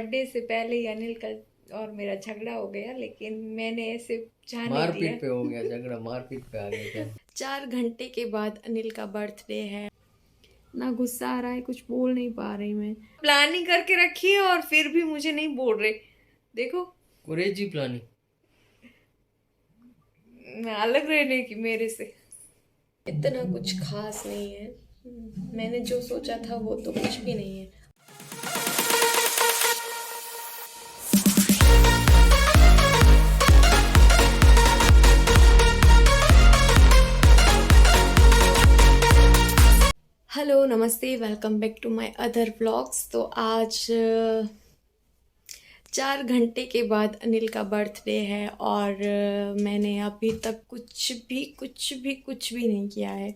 Birthday से पहले ही अनिल का और मेरा झगड़ा हो गया, लेकिन मैंने ऐसे जाने दिया। मारपीट पे हो गया झगड़ा, मारपीट पे आ गया क्या? 4 घंटे के बाद अनिल का बर्थडे है। ना गुस्सा आ रहा है, कुछ बोल नहीं पा रही मैं। प्लानिंग करके रखी है और फिर भी मुझे नहीं बोल रहे। देखो, क्रेजी प्लानिंग। अलग रहने की मेरे से। इतना कुछ खास नहीं है। मैंने जो सोचा था वो तो कुछ भी नहीं है। हेलो, नमस्ते, welcome back to my other vlogs. तो आज 4 घंटे के बाद अनिल का बर्थडे है और मैंने अभी तक कुछ भी नहीं किया है।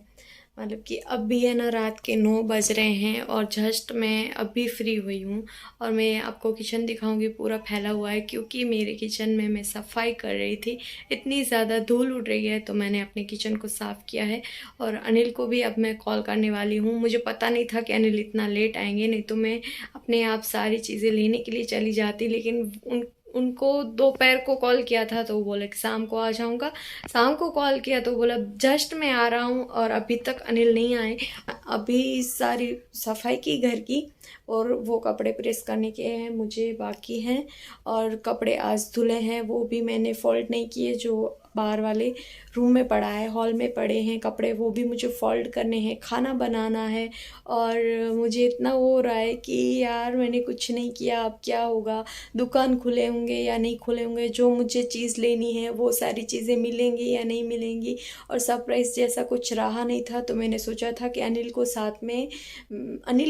मतलब कि अभी है ना, रात के 9 बज रहे हैं और जस्ट मैं अभी फ्री हुई हूँ। और मैं आपको किचन दिखाऊंगी, पूरा फैला हुआ है क्योंकि मेरे किचन में मैं सफाई कर रही थी। इतनी ज़्यादा धूल उड़ रही है तो मैंने अपने किचन को साफ़ किया है। और अनिल को भी अब मैं कॉल करने वाली हूँ। मुझे पता नहीं था कि अनिल इतना लेट आएंगे, नहीं तो मैं अपने आप सारी चीज़ें लेने के लिए चली जाती। लेकिन उनको दोपहर को कॉल किया था तो वो बोले कि शाम को आ जाऊँगा। शाम को कॉल किया तो बोला जस्ट मैं आ रहा हूँ, और अभी तक अनिल नहीं आए। अभी सारी सफाई की घर की, और वो कपड़े प्रेस करने के हैं मुझे बाकी हैं। और कपड़े आज धुले हैं, वो भी मैंने फोल्ड नहीं किए, जो बाहर वाले रूम में पड़ा है, हॉल में पड़े हैं कपड़े, वो भी मुझे फोल्ड करने हैं। खाना बनाना है और मुझे इतना वो हो रहा है कि यार मैंने कुछ नहीं किया, अब क्या होगा। दुकान खुले होंगे या नहीं खुले होंगे, जो मुझे चीज़ लेनी है वो सारी चीज़ें मिलेंगी या नहीं मिलेंगी। और सरप्राइज़ जैसा कुछ रहा नहीं था, तो मैंने सोचा था कि अनिल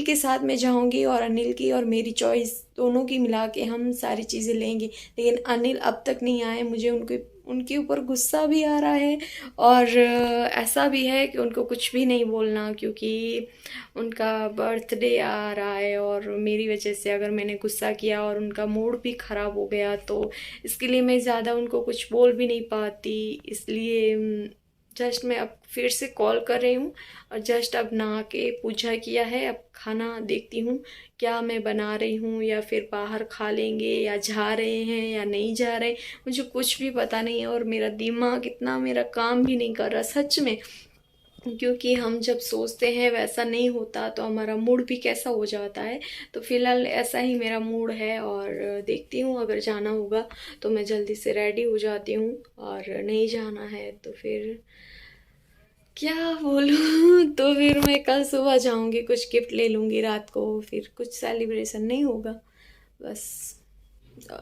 के साथ में जाऊंगी और अनिल की और मेरी चॉइस दोनों की मिला के हम सारी चीज़ें लेंगे। लेकिन अनिल अब तक नहीं आए। मुझे उनके ऊपर गुस्सा भी आ रहा है और ऐसा भी है कि उनको कुछ भी नहीं बोलना, क्योंकि उनका बर्थडे आ रहा है और मेरी वजह से अगर मैंने गुस्सा किया और उनका मूड भी ख़राब हो गया तो इसके लिए मैं ज़्यादा उनको कुछ बोल भी नहीं पाती। इसलिए जस्ट मैं अब फिर से कॉल कर रही हूँ और जस्ट अब नहा के पूजा किया है। अब खाना देखती हूँ क्या मैं बना रही हूँ, या फिर बाहर खा लेंगे, या जा रहे हैं या नहीं जा रहे। मुझे कुछ भी पता नहीं है और मेरा दिमाग इतना, मेरा काम भी नहीं कर रहा सच में। क्योंकि हम जब सोचते हैं वैसा नहीं होता तो हमारा मूड भी कैसा हो जाता है। तो फिलहाल ऐसा ही मेरा मूड है और देखती हूँ, अगर जाना होगा तो मैं जल्दी से रेडी हो जाती हूँ, और नहीं जाना है तो फिर क्या बोलूँ। तो फिर मैं कल सुबह जाऊँगी, कुछ गिफ्ट ले लूँगी रात को, फिर कुछ सेलिब्रेशन नहीं होगा बस। अ,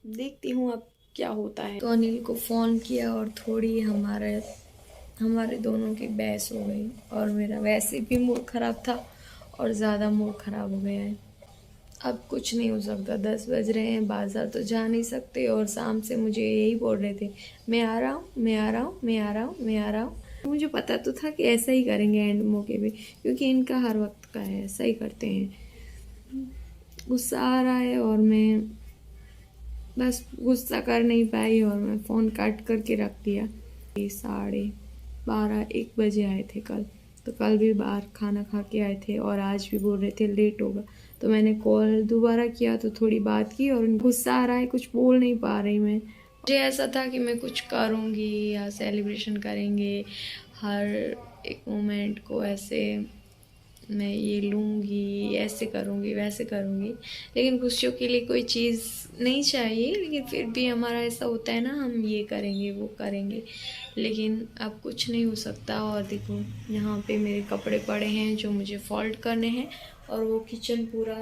देखती हूँ अब क्या होता है। तो अनिल को फ़ोन किया और थोड़ी हमारे दोनों की बहस हो गई, और मेरा वैसे भी मूड ख़राब था और ज़्यादा मूड ख़राब हो गया है। अब कुछ नहीं हो सकता, 10 बज रहे हैं, बाज़ार तो जा नहीं सकते। और शाम से मुझे यही बोल रहे थे, मैं आ रहा हूँ, मैं आ रहा हूँ, मैं आ रहा हूँ, मैं आ रहा हूँ। मुझे पता तो था कि ऐसा ही करेंगे एंड मौके पे, क्योंकि इनका हर वक्त का है, ऐसा ही करते हैं। गुस्सा आ रहा है और मैं बस गुस्सा कर नहीं पाई और मैं फ़ोन काट करके रख दिया। 12:30-1 बजे आए थे कल, तो कल भी बाहर खाना खा के आए थे और आज भी बोल रहे थे लेट होगा। तो मैंने कॉल दोबारा किया तो थोड़ी बात की, और गुस्सा आ रहा है, कुछ बोल नहीं पा रही मैं। मुझे ऐसा था कि मैं कुछ करूँगी या सेलिब्रेशन करेंगे, हर एक मोमेंट को ऐसे मैं ये लूँगी, ऐसे करूँगी, वैसे करूँगी। लेकिन खुशियों के लिए कोई चीज़ नहीं चाहिए, लेकिन फिर भी हमारा ऐसा होता है ना, हम ये करेंगे वो करेंगे, लेकिन अब कुछ नहीं हो सकता। और देखो, यहाँ पे मेरे कपड़े पड़े हैं जो मुझे फोल्ड करने हैं, और वो किचन पूरा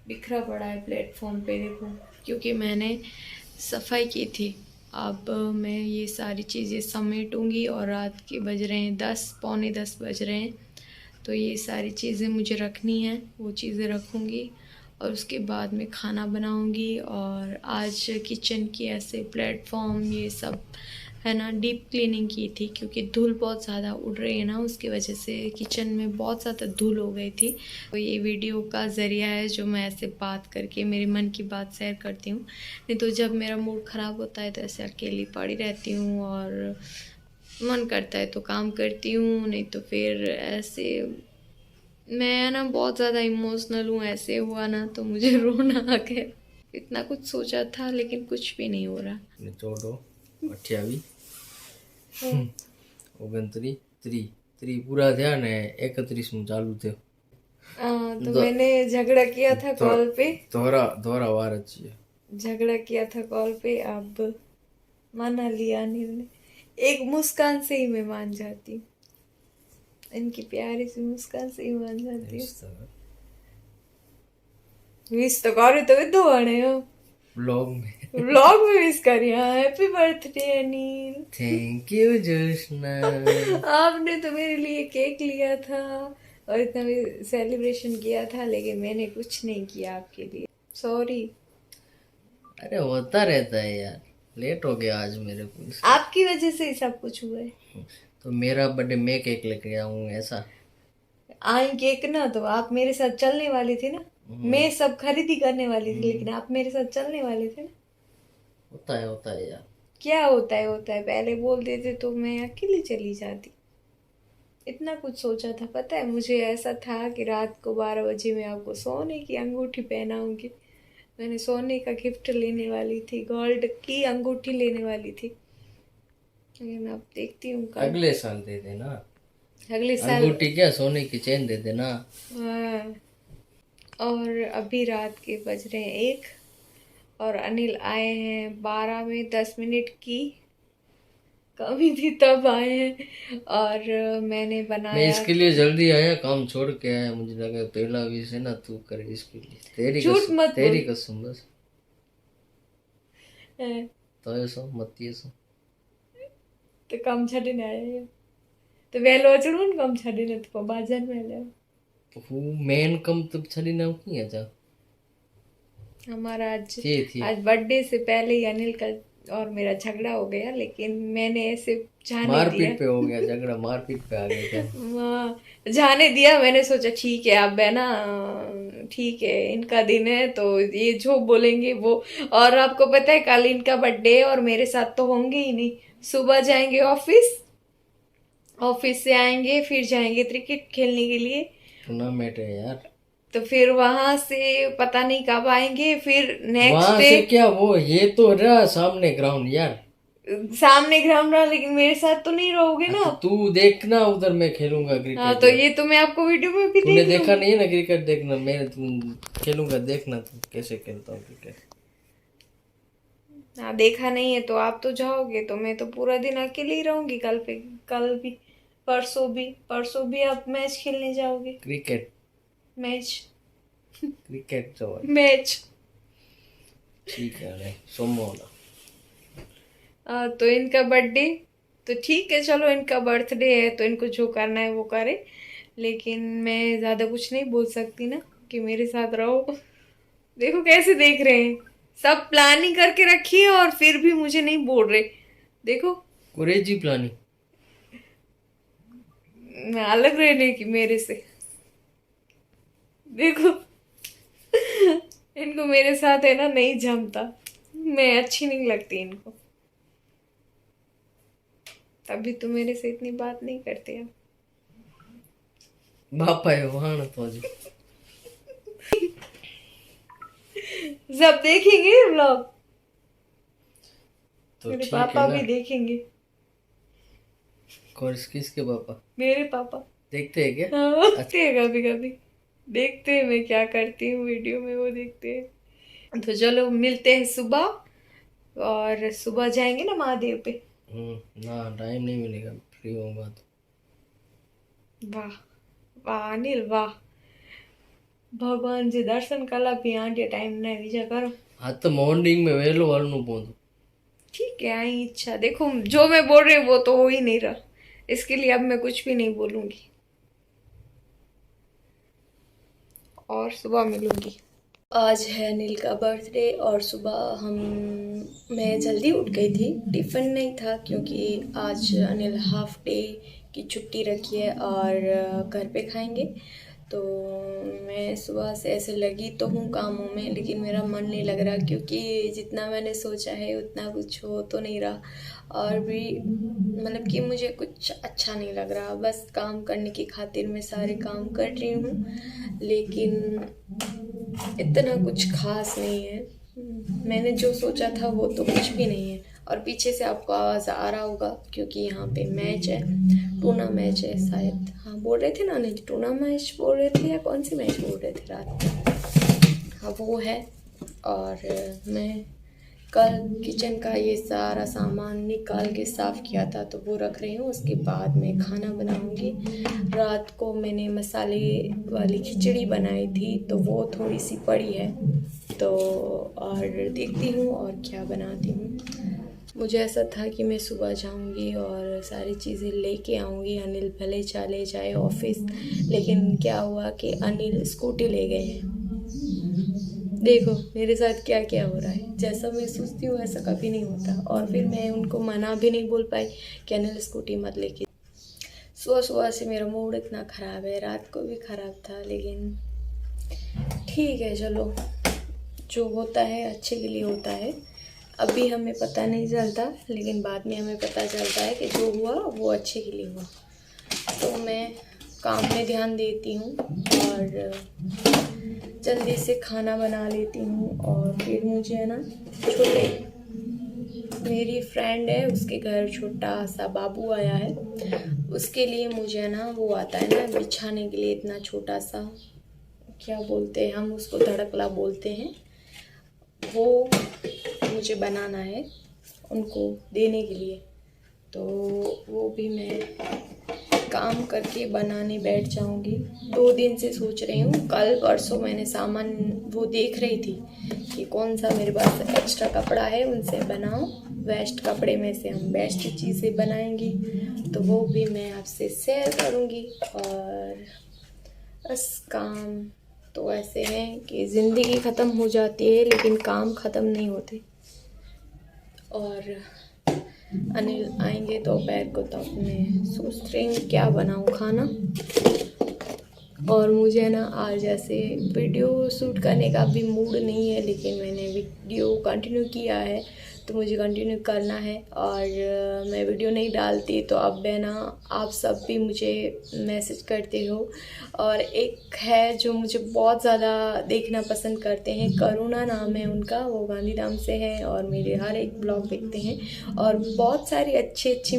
बिखरा पड़ा है प्लेटफॉर्म पे, देखो, क्योंकि मैंने सफाई की थी। अब मैं ये सारी चीज़ें समेटूंगी, और रात के बज रहे हैं 10, पौने 10 बज रहे हैं। तो ये सारी चीज़ें मुझे रखनी है, वो चीज़ें रखूँगी और उसके बाद मैं खाना बनाऊँगी। और आज किचन की ऐसे प्लेटफॉर्म ये सब है ना, डीप क्लीनिंग की थी, क्योंकि धूल बहुत ज़्यादा उड़ रही है ना, उसकी वजह से किचन में बहुत ज़्यादा धूल हो गई थी। तो ये वीडियो का ज़रिया है जो मैं ऐसे बात करके मेरे मन की बात शेयर करती हूँ। नहीं तो जब मेरा मूड ख़राब होता है तो ऐसे अकेली पड़ी रहती हूँ, और मन करता है तो काम करती हूँ, नहीं तो फिर ऐसे मैं ना बहुत ज़्यादा इमोशनल हूँ, ऐसे हुआ ना तो मुझे रोना आ गया। इतना कुछ सोचा था लेकिन कुछ भी नहीं हो रहा। 14, 28, 29, 30 पूरा ध्यान है 31 में चालू थे। तो मैंने झगड़ा किया था कॉल पे, दोहरा वार अच्छी है। झगड़ा किया था कॉल पे, अब माना लिया अनिल ने। एक मुस्कान से ही मैं मान जाती हूँ, इनकी प्यारी सी मुस्कान से ही मान जाती हूँ। विश तो करे तो विदो आने हो व्लॉग में विश करिया। Happy birthday Anil. Thank you Joshna. आपने तो मेरे लिए केक लिया था और इतना भी सेलिब्रेशन किया था, लेकिन मैंने कुछ नहीं किया आपके लिए, सॉरी। अरे होता रहता है यार, लेट हो गया आज मेरे को। आपकी वजह से ही सब कुछ हुआ है। तो मेरा बर्थडे मैं केक लेके आऊँ ऐसा? आई केक ना तो आप मेरे साथ चलने वाले थे ना, मैं सब खरीदी करने वाली थी, लेकिन आप मेरे साथ चलने वाले थे ना। होता है यार। क्या होता है, पहले बोल देते तो मैं अकेली चली जाती। इतना कुछ सोचा था, पता है मुझे ऐसा था कि रात को 12 बजे मैं आपको सोने की अंगूठी पहनाऊंगी। मैंने सोने का गिफ्ट लेने वाली थी, गोल्ड की अंगूठी लेने वाली थी, लेकिन अब देखती हूँ अगले साल दे देना। अगले साल अंगूठी क्या, सोने की चेन दे देना। हाँ। और अभी रात के बज रहे हैं 1 और अनिल आए हैं 12 में 10 मिनट की कमी थी तब आए हैं। और मैंने बनाया, मैं इसके लिए जल्दी आया, काम छोड़ के आया। मुझे लगा पहला विश है ना तू करे इसके लिए। तेरी कसम बस। तो ऐसा मत ये सो तो काम छाड़ीने आया तो वेलो अचणो ने काम छाड़ीने तो बाजार में ले तो मेन कम तब छड़ी ना की है जा। हमारा आज बर्थडे से पहले ही अनिल का और मेरा झगड़ा हो गया, लेकिन मैंने ऐसे मारपीट पे हो गया झगड़ा, मारपीट पे आ गया क्या? जाने दिया। मैंने सोचा ठीक है अब है ना, ठीक है इनका दिन है तो ये जो बोलेंगे वो। और आपको पता है कल इनका बर्थडे है और मेरे साथ तो होंगे ही नहीं। सुबह जाएंगे ऑफिस से आएंगे, फिर जाएंगे क्रिकेट खेलने के लिए, टूर्नामेंट है यार। तो फिर वहां से पता नहीं कब आएंगे, फिर नेक्स्ट वहां डे से क्या वो ये तो रहा सामने ग्राउंड यार, सामने ग्राउंड रहा, लेकिन मेरे साथ तो नहीं रहोगे ना। तो तू देखना उधर मैं खेलूंगा क्रिकेट। हाँ तो ये तो मैं आपको वीडियो में भी तूने देखा नहीं है ना क्रिकेट, देखना मैं खेलूंगा, देखना तू कैसे खेलता हूँ क्रिकेट। हाँ देखा नहीं है तो आप तो जाओगे, तो मैं तो पूरा दिन अकेले ही रहूंगी। कल भी परसों भी आप मैच खेलने जाओगे। क्रिकेट जो मैच ठीक है सोमवार। तो इनका बर्थडे तो ठीक है, चलो इनका बर्थडे है तो इनको जो करना है वो करे, लेकिन मैं ज़्यादा कुछ नहीं बोल सकती ना कि मेरे साथ रहो। देखो कैसे देख रहे हैं, सब प्लानिंग करके रखी है और फिर भी मुझे नहीं बोल रहे। देखो क्रेजी प्लानिंग अलग रहने की मेरे से। देखो इनको मेरे साथ है ना नहीं जमता, मैं अच्छी नहीं लगती इनको, तभी तो मेरे से इतनी बात नहीं करते आप। बापा है वहां तो जी सब देखेंगे व्लॉग तो मेरे पापा भी देखेंगे। किसके पापा? मेरे पापा देखते हैं क्या? हाँ देखते हैं, कभी कभी देखते हैं मैं क्या करती हूँ वीडियो में, वो देखते हैं। तो चलो मिलते हैं सुबह, और सुबह जाएंगे ना महादेव पे। ना टाइम नहीं मिलेगा, फ्री होऊंगा तो। वाह वाह अनिल वाह, भगवान जी दर्शन कला भी आंटे टाइम ने बीजा करो। हाँ तो मॉर्निंग में वेलो वालू पहुंचो। ठीक है आई इच्छा, देखो जो मैं बोल रही हूँ वो तो हो ही नहीं रहा, इसके लिए अब मैं कुछ भी नहीं बोलूंगी और सुबह मिलूंगी। आज है अनिल का बर्थडे और सुबह मैं जल्दी उठ गई थी, टिफ़िन नहीं था क्योंकि आज अनिल हाफ डे की छुट्टी रखी है और घर पे खाएंगे, तो मैं सुबह से ऐसे लगी तो हूँ कामों में, लेकिन मेरा मन नहीं लग रहा, क्योंकि जितना मैंने सोचा है उतना कुछ हो तो नहीं रहा। और भी मतलब कि मुझे कुछ अच्छा नहीं लग रहा। बस काम करने की खातिर मैं सारे काम कर रही हूँ, लेकिन इतना कुछ खास नहीं है। मैंने जो सोचा था वो तो कुछ भी नहीं है। और पीछे से आपको आवाज़ आ रहा होगा क्योंकि यहाँ पे मैच है, टूना मैच है शायद। हाँ बोल रहे थे ना, नहीं टूना मैच बोल रहे थे या कौन सी मैच बोल रहे थे रात में। हाँ वो है। और मैं कल किचन का ये सारा सामान निकाल के साफ़ किया था तो वो रख रही हूँ। उसके बाद मैं खाना बनाऊँगी। रात को मैंने मसाले वाली खिचड़ी बनाई थी तो वो थोड़ी सी पड़ी है, तो और देखती हूँ और क्या बनाती हूँ। मुझे ऐसा था कि मैं सुबह जाऊंगी और सारी चीज़ें लेके आऊंगी। अनिल भले चले जाए ऑफिस, लेकिन क्या हुआ कि अनिल स्कूटी ले गए हैं। देखो मेरे साथ क्या क्या हो रहा है। जैसा मैं सोचती हूँ ऐसा कभी नहीं होता। और फिर मैं उनको मना भी नहीं बोल पाई कि अनिल स्कूटी मत लेके। सुबह सुबह से मेरा मूड इतना ख़राब है, रात को भी ख़राब था, लेकिन ठीक है चलो, जो होता है अच्छे के लिए होता है। अभी हमें पता नहीं चलता, लेकिन बाद में हमें पता चलता है कि जो हुआ वो अच्छे के लिए हुआ। तो मैं काम में ध्यान देती हूँ और जल्दी से खाना बना लेती हूँ। और फिर मुझे है ना, छोटे मेरी फ्रेंड है उसके घर छोटा सा बाबू आया है, उसके लिए मुझे है ना वो आता है ना बिछाने के लिए, इतना छोटा सा, क्या बोलते हैं हम उसको, धड़कला बोलते हैं, वो मुझे बनाना है उनको देने के लिए। तो वो भी मैं काम करके बनाने बैठ जाऊंगी। 2 दिन से सोच रही हूँ, कल परसों मैंने सामान वो देख रही थी कि कौन सा मेरे पास एक्स्ट्रा कपड़ा है उनसे बनाओ, वेस्ट कपड़े में से हम बेस्ट चीज़ें बनाएंगी। तो वो भी मैं आपसे शेयर करूँगी। और बस काम तो ऐसे हैं कि ज़िंदगी ख़त्म हो जाती है लेकिन काम ख़त्म नहीं होते। और अनिल आएंगे दोपहर को, तो मैं सोच रही हूँ क्या बनाऊँ खाना। और मुझे ना आज ऐसे वीडियो शूट करने का भी मूड नहीं है, लेकिन मैंने वीडियो कंटिन्यू किया है तो मुझे कंटिन्यू करना है। और मैं वीडियो नहीं डालती तो अब है ना, आप सब भी मुझे मैसेज करते हो। और एक है जो मुझे बहुत ज़्यादा देखना पसंद करते हैं, करुणा नाम है उनका, वो गांधीधाम से हैं और मेरे हर एक ब्लॉग देखते हैं। और बहुत सारी अच्छी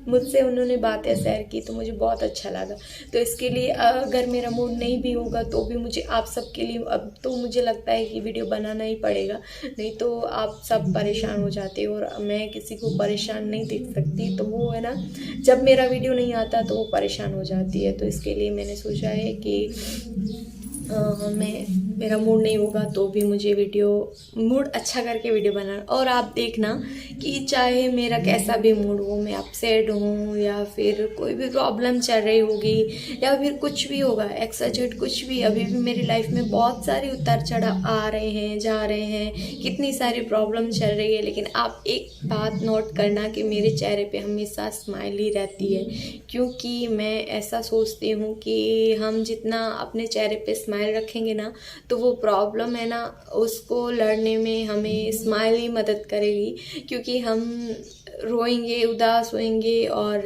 मुझसे उन्होंने बातें शेयर की तो मुझे बहुत अच्छा लगा। तो इसके लिए अगर मेरा मूड नहीं भी होगा तो भी मुझे आप सबके लिए अब तो मुझे लगता है कि वीडियो बनाना ही पड़ेगा, नहीं तो आप सब परेशान हो जाते हो। और मैं किसी को परेशान नहीं देख सकती, तो वो है ना, जब मेरा वीडियो नहीं आता तो वो परेशान हो जाती है। तो इसके लिए मैंने सोचा है कि मेरा मूड नहीं होगा तो भी मुझे मूड अच्छा करके वीडियो बनाना। और आप देखना कि चाहे मेरा कैसा भी मूड हो, मैं अपसेट हूँ या फिर कोई भी प्रॉब्लम चल रही होगी या फिर कुछ भी होगा, एक्साइटेड कुछ भी, अभी भी मेरी लाइफ में बहुत सारे उतार चढ़ाव आ रहे हैं, जा रहे हैं, कितनी सारी प्रॉब्लम चल रही है, लेकिन आप एक बात नोट करना कि मेरे चेहरे पे हमेशा स्माइल ही रहती है। क्योंकि मैं ऐसा सोचती हूँ कि हम जितना अपने चेहरे पे स्माइल रखेंगे ना, तो वो प्रॉब्लम है ना, उसको लड़ने में हमें स्माइल ही मदद करेगी। क्योंकि हम रोएंगे, उदास होएंगे और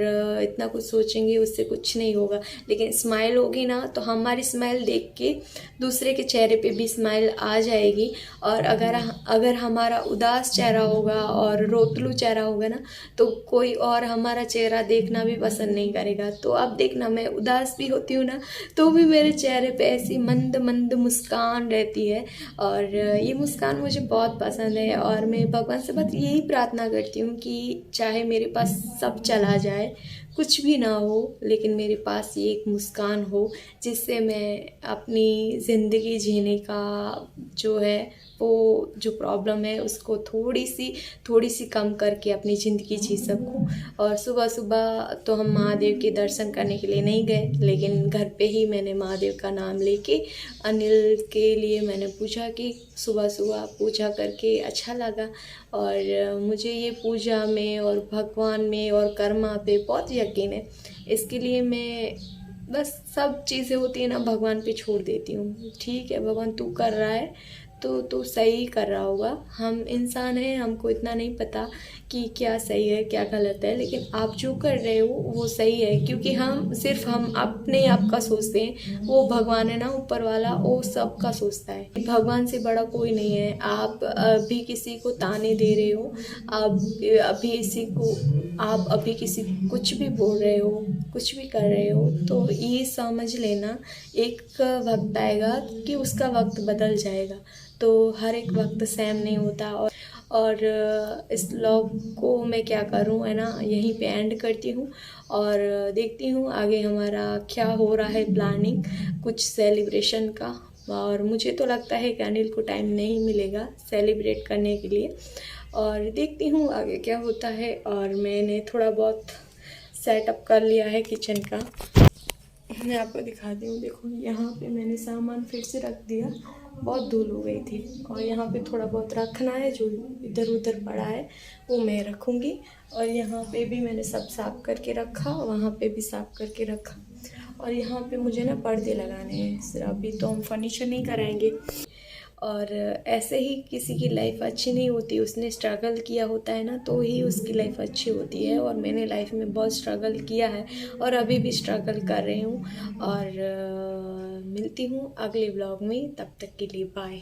इतना कुछ सोचेंगे, उससे कुछ नहीं होगा। लेकिन स्माइल होगी ना, तो हमारी स्माइल देख के दूसरे के चेहरे पे भी स्माइल आ जाएगी। और अगर हमारा उदास चेहरा होगा और रोतलू चेहरा होगा ना, तो कोई और हमारा चेहरा देखना भी पसंद नहीं करेगा। तो अब देखना, मैं उदास भी होती हूँ ना, तो भी मेरे चेहरे पे ऐसी मंद मंद मुस्कान रहती है। और ये मुस्कान मुझे बहुत पसंद है। और मैं भगवान से बस यही प्रार्थना करती हूँ कि चाहे मेरे पास सब चला जाए, कुछ भी ना हो, लेकिन मेरे पास ये एक मुस्कान हो जिससे मैं अपनी ज़िंदगी जीने का जो है, वो जो प्रॉब्लम है उसको थोड़ी सी कम करके अपनी ज़िंदगी जी सकूं। और सुबह सुबह तो हम महादेव के दर्शन करने के लिए नहीं गए, लेकिन घर पे ही मैंने महादेव का नाम लेके अनिल के लिए मैंने पूजा की। सुबह सुबह पूजा करके अच्छा लगा। और मुझे ये पूजा में और भगवान में और कर्मा पे बहुत यकीन है। इसके लिए मैं बस सब चीज़ें होती है ना भगवान पे छोड़ देती हूँ। ठीक है भगवान, तू कर रहा है तो तू सही कर रहा होगा। हम इंसान हैं, हमको इतना नहीं पता कि क्या सही है क्या गलत है, लेकिन आप जो कर रहे हो वो सही है, क्योंकि हम अपने आप का सोचते हैं। वो भगवान है ना ऊपर वाला, वो सबका सोचता है। भगवान से बड़ा कोई नहीं है। आप अभी किसी को ताने दे रहे हो, आप अभी किसी को कुछ भी बोल रहे हो, कुछ भी कर रहे हो, तो ये समझ लेना एक वक्त आएगा कि उसका वक्त बदल जाएगा। तो हर एक वक्त सेम नहीं होता। और इस व्लॉग को मैं क्या करूं है ना, यहीं पे एंड करती हूँ और देखती हूँ आगे हमारा क्या हो रहा है, प्लानिंग कुछ सेलिब्रेशन का। और मुझे तो लगता है कि अनिल को टाइम नहीं मिलेगा सेलिब्रेट करने के लिए, और देखती हूँ आगे क्या होता है। और मैंने थोड़ा बहुत सेटअप कर लिया है किचन का, मैं आपको दिखाती हूँ। देखो यहाँ पे मैंने सामान फिर से रख दिया, बहुत धूल हो गई थी। और यहाँ पे थोड़ा बहुत रखना है, जो इधर उधर पड़ा है वो मैं रखूँगी। और यहाँ पे भी मैंने सब साफ़ करके रखा, वहाँ पे भी साफ़ करके रखा। और यहाँ पे मुझे ना पर्दे लगाने हैं सिर्फ, अभी तो हम फर्नीचर नहीं कराएंगे। और ऐसे ही किसी की लाइफ अच्छी नहीं होती, उसने स्ट्रगल किया होता है ना, तो ही उसकी लाइफ अच्छी होती है। और मैंने लाइफ में बहुत स्ट्रगल किया है और अभी भी स्ट्रगल कर रही हूँ। और मिलती हूँ अगले व्लॉग में, तब तक के लिए बाय।